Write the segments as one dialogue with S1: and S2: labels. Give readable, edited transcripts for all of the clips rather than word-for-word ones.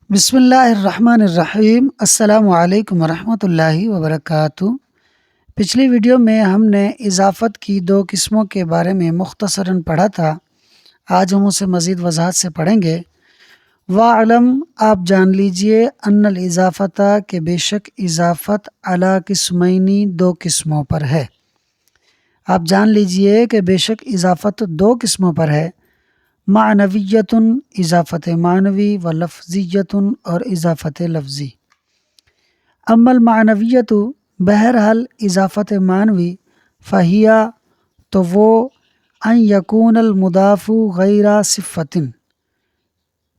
S1: بسم اللہ الرحمن الرحیم۔ السلام علیکم ورحمۃ اللہ وبرکاتہ۔ پچھلی ویڈیو میں ہم نے اضافت کی دو قسموں کے بارے میں مختصراً پڑھا تھا۔ آج ہم اسے مزید وضاحت سے پڑھیں گے۔ وَاعْلَمْ، آپ جان لیجئے، ان الاضافۃ، کہ بے شک اضافت علی قسمینی، دو قسموں پر ہے۔ آپ جان لیجئے کہ بے شک اضافت دو قسموں پر ہے۔ معنویتن، اضافت معنوی، و لفظیتن، اور اضافت لفظی۔ اما المعنویت، بہرحال اضافت معنوی، فہیا، تو وہ ان یکون المضاف غیر صفت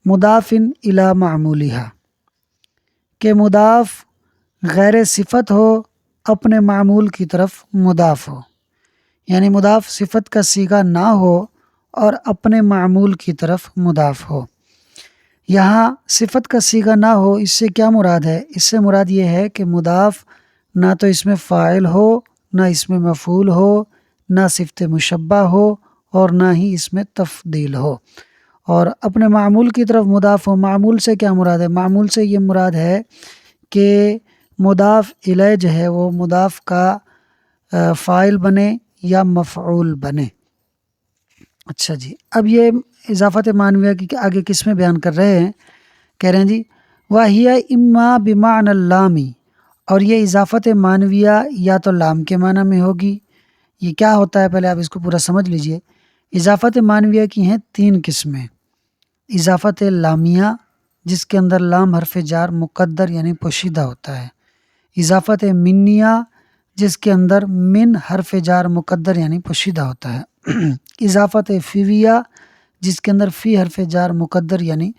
S1: مضاف الی معمولها، کہ مضاف غیر صفت ہو، اپنے معمول کی طرف مضاف ہو، یعنی مضاف صفت کا صیغہ نہ ہو اور اپنے معمول کی طرف مضاف ہو۔ یہاں صفت کا صیغہ نہ ہو، اس سے کیا مراد ہے؟ اس سے مراد یہ ہے کہ مضاف نہ تو اس میں فاعل ہو، نہ اس میں مفعول ہو، نہ صفت مشبہ ہو، اور نہ ہی اس میں تفضیل ہو، اور اپنے معمول کی طرف مضاف ہو۔ معمول سے کیا مراد ہے؟ معمول سے یہ مراد ہے کہ مضاف الیہ جو ہے وہ مضاف کا فاعل بنے یا مفعول بنے۔ اچھا جی، اب یہ اضافت معنویہ کی آگے قسمیں بیان کر رہے ہیں۔ کہہ رہے ہیں جی وَهِيَ إِمَّا بِمَعْنَى اللَّامِ، اور یہ اضافت معنویہ یا تو لام کے معنی میں ہوگی۔ یہ کیا ہوتا ہے پہلے آپ اس کو پورا سمجھ لیجئے۔ اضافت معنویہ کی ہیں تین قسمیں۔ اضافت لامیہ، جس کے اندر لام حرف جار مقدر یعنی پوشیدہ ہوتا ہے۔ اضافت منیہ، جس کے اندر من حرف جار مقدر یعنی پوشیدہ ہوتا ہے۔ اضافت فیویہ، جس کے اندر فی حرف جار مقدر یعنی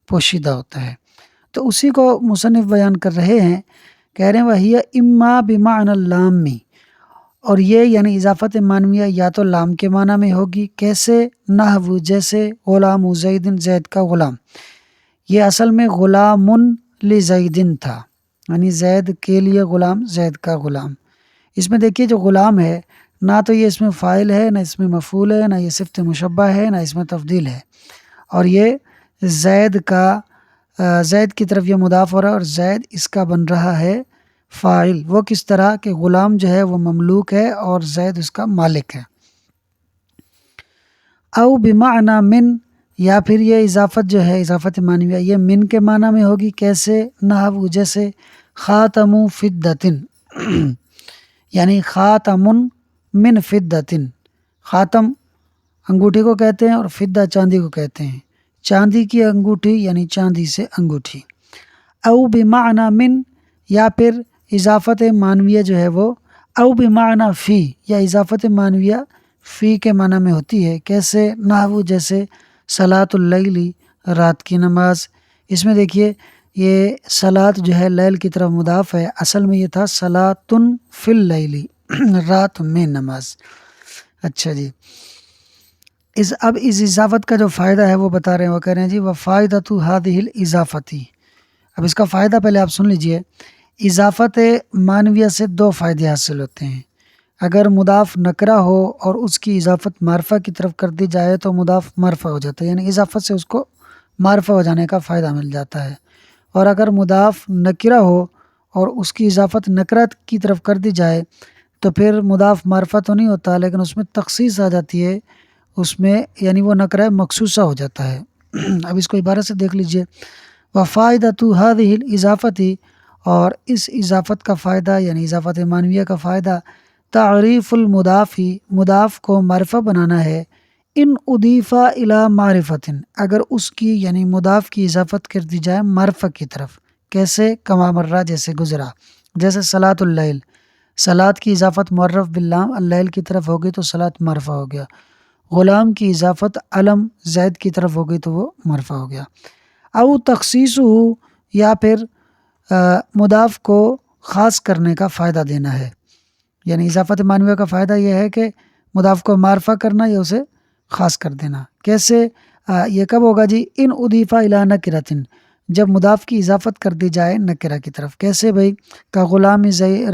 S1: پوشیدہ ہوتا ہے۔ تو اسی کو مصنف بیان کر رہے ہیں، کہہ رہے ہیں وَهِيَ إِمَّا بِمَعْنَى اللَّامِ، اور یہ یعنی اضافت معنویہ یا تو لام کے معنی میں ہوگی۔ کیسے؟ نحو، جیسے غلام زید، زید کا غلام۔ یہ اصل میں غلام لزید تھا، یعنی زید کے لیے غلام، زید کا غلام۔ اس میں دیکھیے جو غلام ہے، نہ تو یہ اس میں فاعل ہے، نہ اس میں مفعول ہے، نہ یہ صفت مشبہ ہے، نہ اس میں تفضیل ہے، اور یہ زید کی طرف یہ مضاف ہو رہا ہے، اور زید اس کا بن رہا ہے فاعل۔ وہ کس طرح کہ غلام جو ہے وہ مملوک ہے اور زید اس کا مالک ہے۔ او بمعنی من، یا پھر یہ اضافت جو ہے اضافت معنویہ یہ من کے معنی میں ہوگی۔ کیسے؟ نحو، جیسے خاتم فدۃ، یعنی خاتم من فدۃ۔ خاتم انگوٹھی کو کہتے ہیں اور فدہ چاندی کو کہتے ہیں۔ چاندی کی انگوٹھی یعنی چاندی سے انگوٹھی۔ او بمعنی من، یا پھر اضافت معنویہ جو ہے وہ او بمعنی فی، یا اضافت معنویہ فی کے معنی میں ہوتی ہے۔ کیسے؟ نحو، جیسے صلاۃ اللیل، رات کی نماز۔ اس میں دیکھیے یہ صلاۃ جو ہے لیل کی طرف مضاف ہے، اصل میں یہ تھا صلاۃ فی اللیل، رات میں نماز۔ اچھا جی، اب اس اضافت کا جو فائدہ ہے وہ بتا رہے ہیں۔ وہ کہہ رہے ہیں جی وَفَائِدَةُ هَذِهِ الْإِضَافَةِ، اب اس کا فائدہ پہلے آپ سن لیجئے۔ اضافت معنویہ سے دو فائدے حاصل ہوتے ہیں۔ اگر مضاف نکرہ ہو اور اس کی اضافت معرفہ کی طرف کر دی جائے تو مضاف معرفہ ہو جاتا ہے، یعنی اضافت سے اس کو معرفہ ہو جانے کا فائدہ مل جاتا ہے۔ اور اگر مضاف نکرہ ہو اور اس کی اضافت نکرہ کی طرف کر دی جائے تو پھر مضاف معرفہ تو نہیں ہوتا، لیکن اس میں تخصیص آ جاتی ہے، اس میں یعنی وہ نکرہ مخصوصہ ہو جاتا ہے۔ اب اس کو عبارت سے دیکھ لیجئے۔ وَفَائِدَةُ هَذِهِ الْإِضَافَةِ، اور اس اضافت کا فائدہ یعنی اضافت معنویہ کا فائدہ تعریف المضاف، مضاف کو معرفہ بنانا ہے۔ ان اضیف الی معرفۃ، اگر اس کی یعنی مضاف کی اضافت کر دی جائے معرفہ کی طرف۔ کیسے؟ کما مرہ، جیسے گزرا۔ جیسے صلاۃ اللیل، صلاۃ کی اضافت معرف باللام اللیل کی طرف ہوگی تو صلاۃ معرفہ ہو گیا۔ غلام کی اضافت علم زید کی طرف ہو گئی تو وہ معرفہ ہو گیا۔ او تخصیصہ، یا پھر مضاف کو خاص کرنے کا فائدہ دینا ہے، یعنی اضافت معنویہ کا فائدہ یہ ہے کہ مضاف کو معرفہ کرنا یا اسے خاص کر دینا۔ کیسے؟ یہ کب ہوگا جی؟ ان اضیف الی نکرۃ، جب مضاف کی اضافت کر دی جائے نکرہ کی طرف۔ کیسے بھائی؟ کا غلام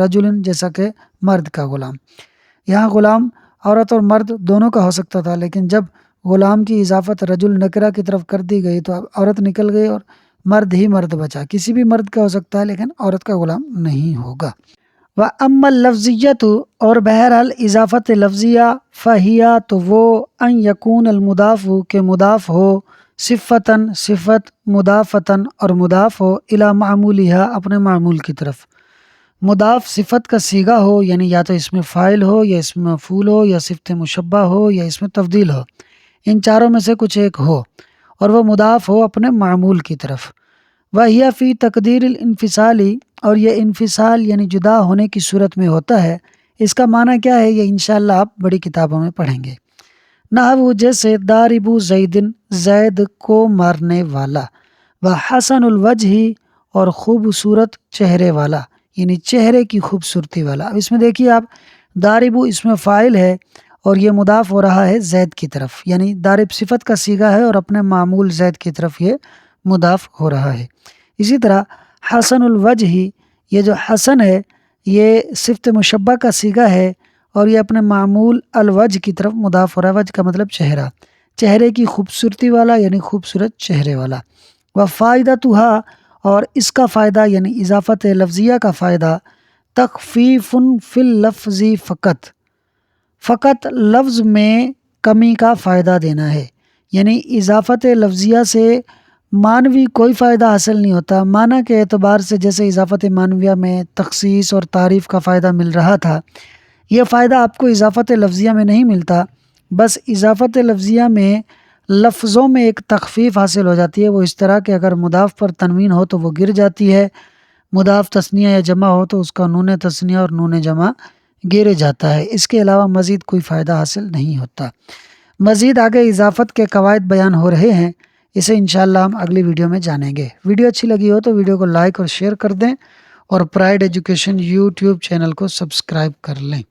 S1: رجل، جیسا کہ مرد کا غلام۔ یہاں غلام عورت اور مرد دونوں کا ہو سکتا تھا، لیکن جب غلام کی اضافت رجل نکرہ کی طرف کر دی گئی تو اب عورت نکل گئی اور مرد ہی مرد بچا، کسی بھی مرد کا ہو سکتا ہے لیکن عورت کا غلام نہیں ہوگا۔ وَأَمَّا اللَّفْظِيَّةُ اور بہرحال اضافت لفظیہ فَهِيَ تو وہ ان یکون المضاف کہ مضاف ہو، صفتاً صفت، مضافتاً اور مضاف ہو، الی معمولها اپنے معمول کی طرف۔ مضاف صفت کا صیغہ ہو، یعنی یا تو اس میں فاعل ہو یا اس میں مفعول ہو یا صفت مشبہ ہو یا اس میں تفضیل ہو، ان چاروں میں سے کچھ ایک ہو، اور وہ مضاف ہو اپنے معمول کی طرف۔ وَهِيَ فی تقدیر الانفصالی اور یہ انفصال یعنی جدا ہونے کی صورت میں ہوتا ہے۔ اس کا معنی کیا ہے یہ انشاءاللہ آپ بڑی کتابوں میں پڑھیں گے۔ نحو جیسے داربو زیدن زید کو مارنے والا، وحسن الوجہ اور خوبصورت چہرے والا، یعنی چہرے کی خوبصورتی والا۔ اب اس میں دیکھیے آپ، داربو اس میں فاعل ہے اور یہ مضاف ہو رہا ہے زید کی طرف، یعنی دارب صفت کا صیغہ ہے اور اپنے معمول زید کی طرف یہ مضاف ہو رہا ہے۔ اسی طرح حسن الوجہ، یہ جو حسن ہے یہ صفت مشبہ کا صیغہ ہے اور یہ اپنے معمول الوجہ کی طرف مضاف ہو رہا ہے۔ وجہ کا مطلب چہرہ، چہرے کی خوبصورتی والا یعنی خوبصورت چہرے والا۔ وفائدتها اور اس کا فائدہ یعنی اضافت لفظیہ کا فائدہ، تخفیف فی اللفظ فقط، فقط لفظ میں کمی کا فائدہ دینا ہے، یعنی اضافت لفظیہ سے معنوی کوئی فائدہ حاصل نہیں ہوتا۔ معنی کے اعتبار سے جیسے اضافت معنویہ میں تخصیص اور تعریف کا فائدہ مل رہا تھا، یہ فائدہ آپ کو اضافت لفظیہ میں نہیں ملتا۔ بس اضافت لفظیہ میں لفظوں میں ایک تخفیف حاصل ہو جاتی ہے، وہ اس طرح کہ اگر مضاف پر تنوین ہو تو وہ گر جاتی ہے، مضاف تثنیہ یا جمع ہو تو اس کا نون تثنیہ اور نون جمع گر جاتا ہے۔ اس کے علاوہ مزید کوئی فائدہ حاصل نہیں ہوتا۔ مزید آگے اضافت کے قواعد بیان ہو رہے ہیں، اسے انشاءاللہ ہم اگلی ویڈیو میں جانیں گے۔ ویڈیو اچھی لگی ہو تو ویڈیو کو لائک اور شیئر کر دیں، اور پرائڈ ایجوکیشن یوٹیوب چینل کو سبسکرائب کر لیں۔